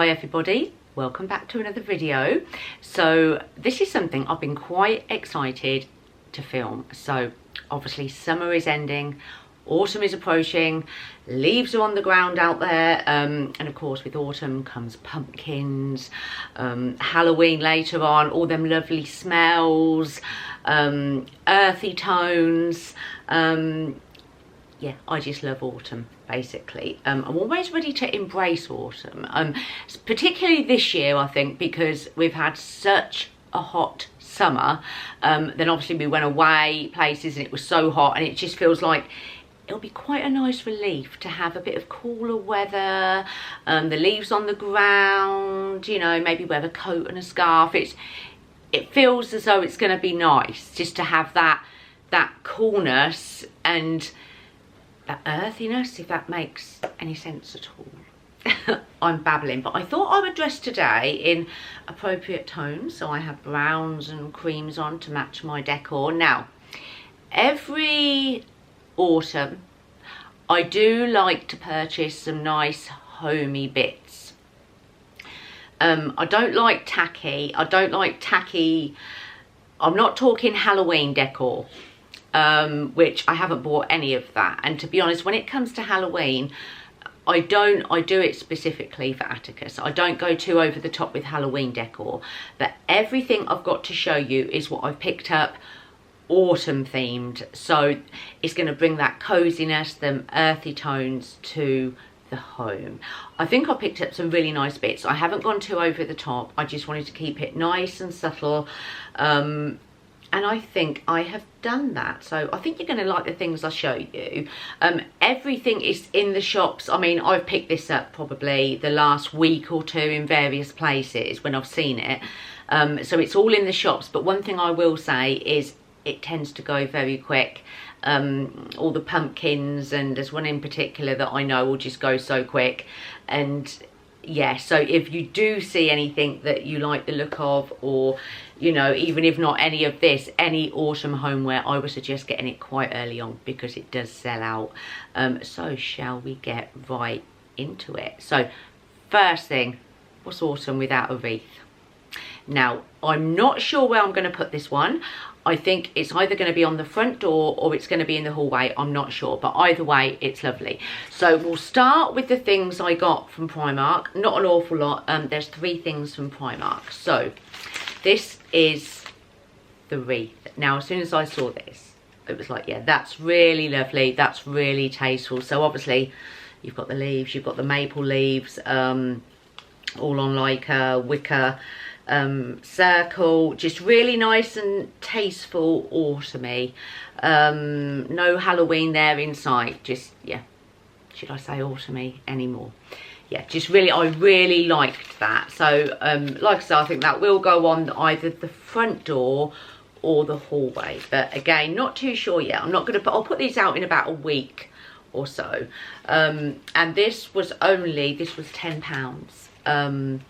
Hi everybody, welcome back to another video. So this is something I've been quite excited to film. So obviously summer is ending, autumn is approaching, leaves are on the ground out there, and of course with autumn comes pumpkins, Halloween later on, all them lovely smells, earthy tones. Yeah, I just love autumn, basically. I'm always ready to embrace autumn, particularly this year, I think, because we've had such a hot summer. Then obviously we went away places and it was so hot, and it just feels like it'll be quite a nice relief to have a bit of cooler weather, the leaves on the ground, you know, maybe wear a coat and a scarf. It feels as though it's going to be nice just to have that coolness and that earthiness, if that makes any sense at all. I'm babbling, but I thought I would dress today in appropriate tones. So I have browns and creams on to match my decor. Now, every autumn, I do like to purchase some nice homey bits. I don't like tacky. I'm not talking Halloween decor. Which I haven't bought any of that, and to be honest, when it comes to Halloween, I do it specifically for Atticus. I don't go too over the top with Halloween decor, but everything I've got to show you is what I've picked up autumn themed, so it's going to bring that coziness, them earthy tones to the home. I think I picked up some really nice bits. I haven't gone too over the top. I just wanted to keep it nice and subtle, and I think I have done that. So I think you're going to like the things I show you. Everything is in the shops. I mean, I've picked this up probably the last week or two in various places when I've seen it. So it's all in the shops. But one thing I will say is it tends to go very quick. All the pumpkins, and there's one in particular that I know will just go so quick. And yeah, so if you do see anything that you like the look of, or you know, even if not any of this, any autumn homeware, I would suggest getting it quite early on because it does sell out. So shall we get right into it? So first thing, what's autumn without a wreath? Now, I'm not sure where I'm going to put this one. I think it's either going to be on the front door or it's going to be in the hallway. I'm not sure, but either way, it's lovely. So we'll start with the things I got from Primark. Not an awful lot. There's 3 things from Primark. So this is the wreath. Now, as soon as I saw this, it was like, yeah, that's really lovely. That's really tasteful. So obviously, you've got the leaves, you've got the maple leaves, all on like a wicker circle, just really nice and tasteful, autumny. No Halloween there in sight, just, yeah, should I say autumny anymore? Yeah, just really, I really liked that. So like I said, I think that will go on either the front door or the hallway, but again, not too sure yet. I'm not gonna put, I'll put these out in about a week or so. And this was £10.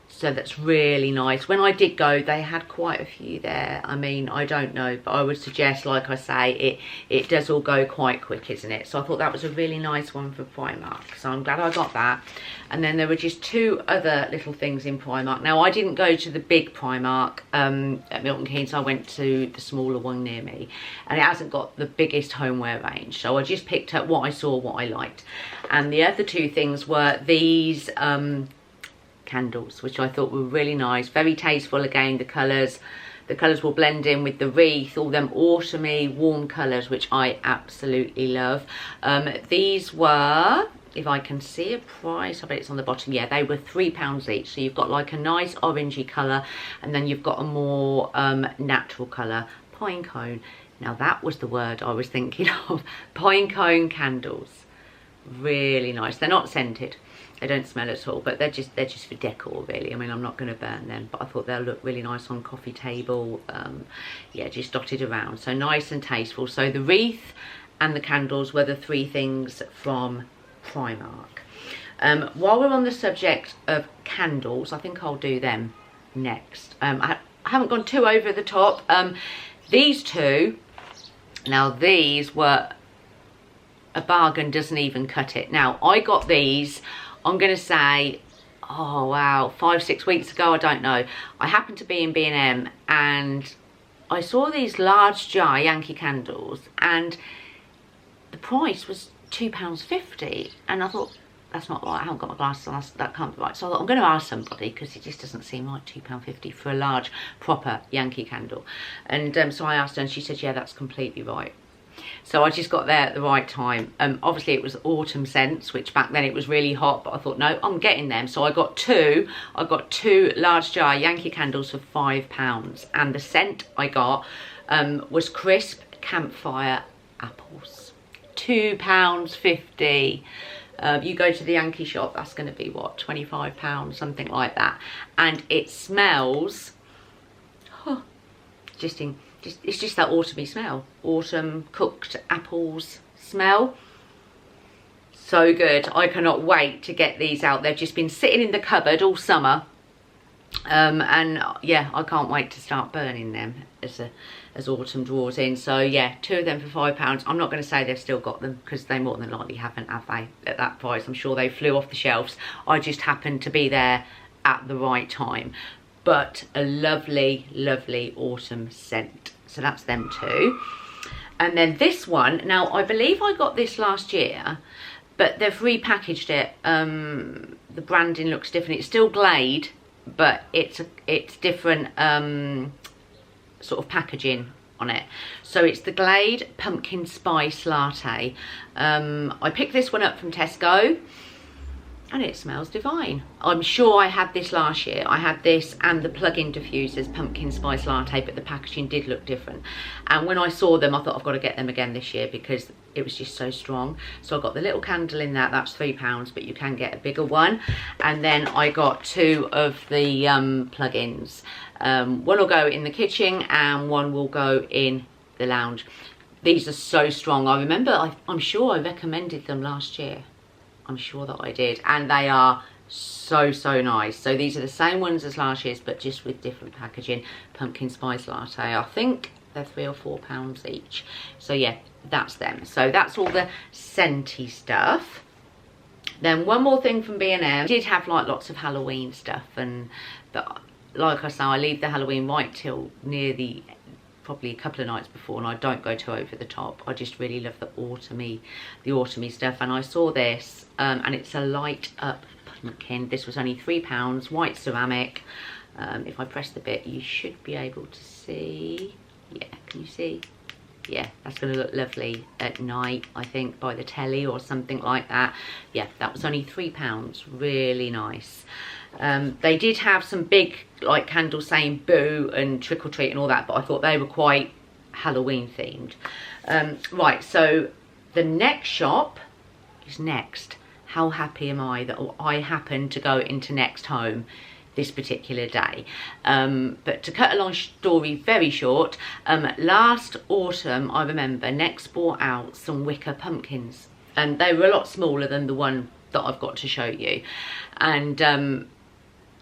So that's really nice. When I did go, they had quite a few there. I mean, I don't know, but I would suggest, like I say, it does all go quite quick, isn't it? So I thought that was a really nice one for Primark. So I'm glad I got that. And then there were just 2 other little things in Primark. Now, I didn't go to the big Primark at Milton Keynes. I went to the smaller one near me. And it hasn't got the biggest homeware range. So I just picked up what I saw, what I liked. And the other 2 things were these candles, which I thought were really nice, very tasteful. Again, the colours will blend in with the wreath, all them autumny warm colours, which I absolutely love. These were, if I can see a price, I bet it's on the bottom. Yeah, they were £3 each. So you've got like a nice orangey colour, and then you've got a more natural colour, pine cone. Now that was the word I was thinking of. Pine cone candles, really nice. They're not scented. They don't smell at all, but they're just for decor, really. I mean, I'm not going to burn them, but I thought they'll look really nice on coffee table. Yeah, just dotted around. So nice and tasteful. So the wreath and the candles were the 3 things from Primark. While we're on the subject of candles, I think I'll do them next. I haven't gone too over the top. These 2, now these were a bargain, doesn't even cut it. Now, I got these, I'm going to say, oh wow, 5-6 weeks ago, I don't know, I happened to be in B&M and I saw these large jar Yankee candles and the price was £2.50, and I thought, that's not right, I haven't got my glasses on, that can't be right. So I thought, I'm going to ask somebody, because it just doesn't seem like £2.50 for a large proper Yankee candle. And so I asked her and she said, yeah, that's completely right. So I just got there at the right time. Obviously it was autumn scents, which back then it was really hot, but I thought, no, I'm getting them. So I got two large jar Yankee candles for £5, and the scent I got was crisp campfire apples. £2.50. You go to the Yankee shop, that's going to be what, £25, something like that, and it smells it's just that autumny smell, autumn cooked apples smell. So good. I cannot wait to get these out. They've just been sitting in the cupboard all summer, and yeah, I can't wait to start burning them as autumn draws in. So yeah, 2 of them for £5. I'm not going to say they've still got them, because they more than likely haven't, have they, at that price? I'm sure they flew off the shelves. I just happened to be there at the right time. But a lovely, lovely autumn scent. So that's them 2. And then this one, now I believe I got this last year, but they've repackaged it. The branding looks different. It's still Glade, but it's different sort of packaging on it. So it's the Glade Pumpkin Spice Latte. I picked this one up from Tesco, and it smells divine. I'm sure I had this last year. I had this and the plug-in diffusers Pumpkin Spice Latte, but the packaging did look different. And when I saw them, I thought, I've got to get them again this year, because it was just so strong. So I got the little candle in that, that's £3, but you can get a bigger one. And then I got 2 of the plug-ins. One will go in the kitchen and one will go in the lounge. These are so strong. I remember, I'm sure I recommended them last year. I'm sure that I did, and they are so nice. So these are the same ones as last year's, but just with different packaging. Pumpkin Spice Latte, I think they're £3 or £4 each. So yeah, that's them. So that's all the scenty stuff. Then one more thing from B&M. I did have like lots of Halloween stuff, but like I say, I leave the Halloween right till near the, probably a couple of nights before, and I don't go too over the top. I just really love the autumny stuff. And I saw this, and it's a light up pumpkin. This was only £3, white ceramic. If I press the bit, you should be able to see. Yeah, can you see? Yeah, that's going to look lovely at night, I think, by the telly or something like that. Yeah, that was only £3, really nice. They did have some big like candles saying boo and trick or treat and all that, but I thought they were quite Halloween themed. Right, so the next shop is Next. How happy am I that I happened to go into Next Home this particular day. But to cut a long story very short, last autumn I remember Next brought out some wicker pumpkins, and they were a lot smaller than the one that I've got to show you. And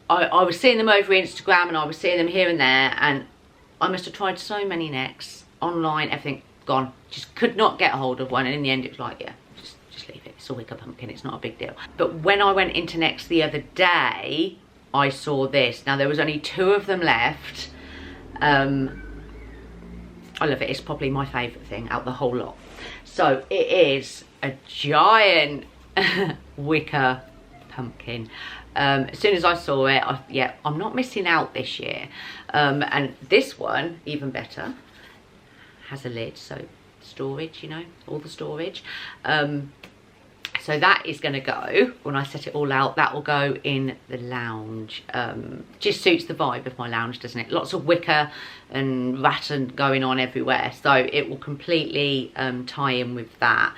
I was seeing them over Instagram, and I was seeing them here and there, and I must have tried so many Necks online, everything gone. Just could not get a hold of one, and in the end it was like, yeah, just leave it. It's a wicker pumpkin, it's not a big deal. But when I went into Next the other day, I saw this. Now there was only 2 of them left. I love it. It's probably my favourite thing out the whole lot. So it is a giant wicker pumpkin. As soon as I saw it, yeah, I'm not missing out this year. And this one, even better, has a lid, so storage, you know, all the storage. So that is going to go, when I set it all out, that will go in the lounge. Just suits the vibe of my lounge, doesn't it? Lots of wicker and rattan going on everywhere. So it will completely tie in with that.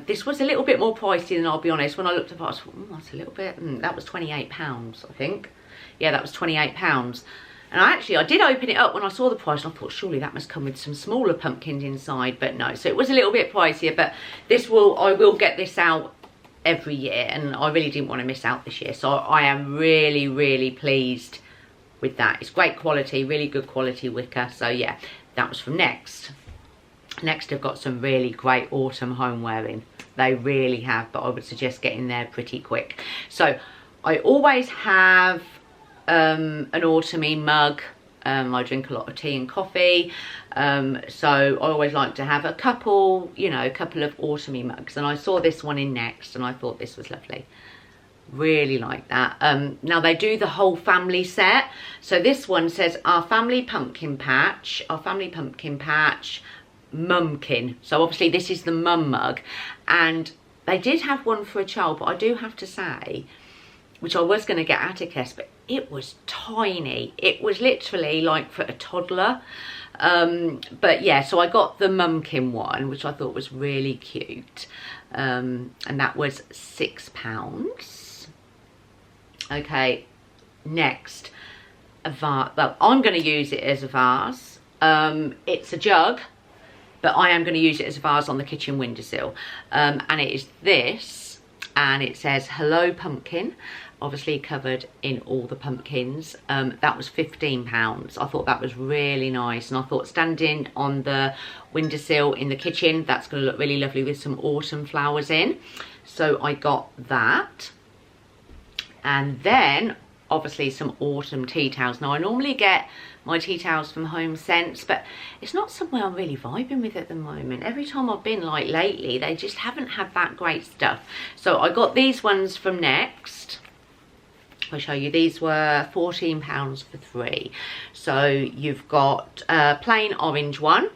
This was a little bit more pricey than, I'll be honest. When I looked at it, I thought, oh, that's a little bit. That was £28, I think. Yeah, that was £28. And I did open it up when I saw the price, and I thought, surely that must come with some smaller pumpkins inside, but no. So it was a little bit pricier, but I will get this out every year, and I really didn't want to miss out this year. So I am really, really pleased with that. It's great quality, really good quality wicker. So yeah, that was from Next. Next have got some really great autumn homeware in. They really have, but I would suggest getting there pretty quick. So I always have an autumny mug. I drink a lot of tea and coffee, so I always like to have a couple, you know, a couple of autumny mugs. And I saw this one in Next and I thought this was lovely. Really like that. Now they do the whole family set. So this one says our family pumpkin patch, mumkin. So obviously this is the mum mug, and they did have one for a child, but I do have to say, which I was going to get Atticus, but it was tiny. It was literally like for a toddler. But yeah, so I got the mumkin one, which I thought was really cute. And that was £6. Okay, next, a vase. Well, I'm going to use it as a vase. It's a jug, but I am going to use it as a vase on the kitchen windowsill. And it is this, and it says hello pumpkin, obviously covered in all the pumpkins. That was £15. I thought that was really nice, and I thought standing on the windowsill in the kitchen, that's going to look really lovely with some autumn flowers in. So I got that. And then obviously some autumn tea towels. Now I normally get my tea towels from Home Sense, but it's not somewhere I'm really vibing with at the moment. Every time I've been, like lately, they just haven't had that great stuff. So I got these ones from Next. I'll show you. These were £14 for 3. So you've got a plain orange one.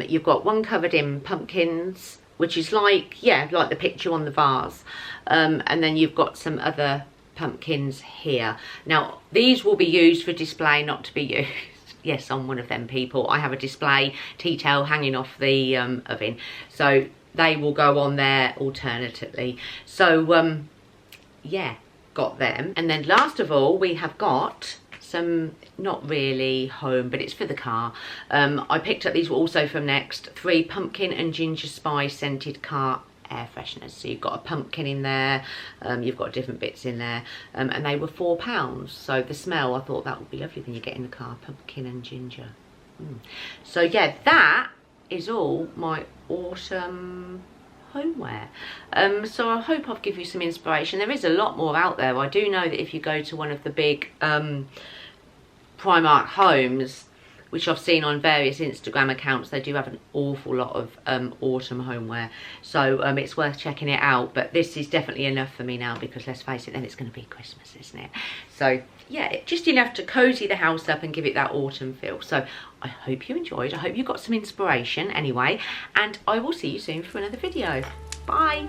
You've got one covered in pumpkins, which is like, yeah, like the picture on the vase. And then you've got some other pumpkins here. Now these will be used for display, not to be used. Yes, I'm one of them people. I have a display tea towel hanging off the oven, so they will go on there alternatively. So yeah, got them. And then last of all, we have got some, not really home, but it's for the car. I picked up, these were also from Next, 3 pumpkin and ginger spice scented car air fresheners. So you've got a pumpkin in there, you've got different bits in there, and they were £4. So the smell, I thought that would be lovely when you get in the car, pumpkin and ginger. So yeah, that is all my autumn homeware. So I hope I've given you some inspiration. There is a lot more out there. I do know that if you go to one of the big Primark homes, which I've seen on various Instagram accounts, they do have an awful lot of autumn homeware. So it's worth checking it out. But this is definitely enough for me now, because let's face it, then it's going to be Christmas, isn't it? So yeah, just enough to cozy the house up and give it that autumn feel. So I hope you enjoyed. I hope you got some inspiration anyway. And I will see you soon for another video. Bye.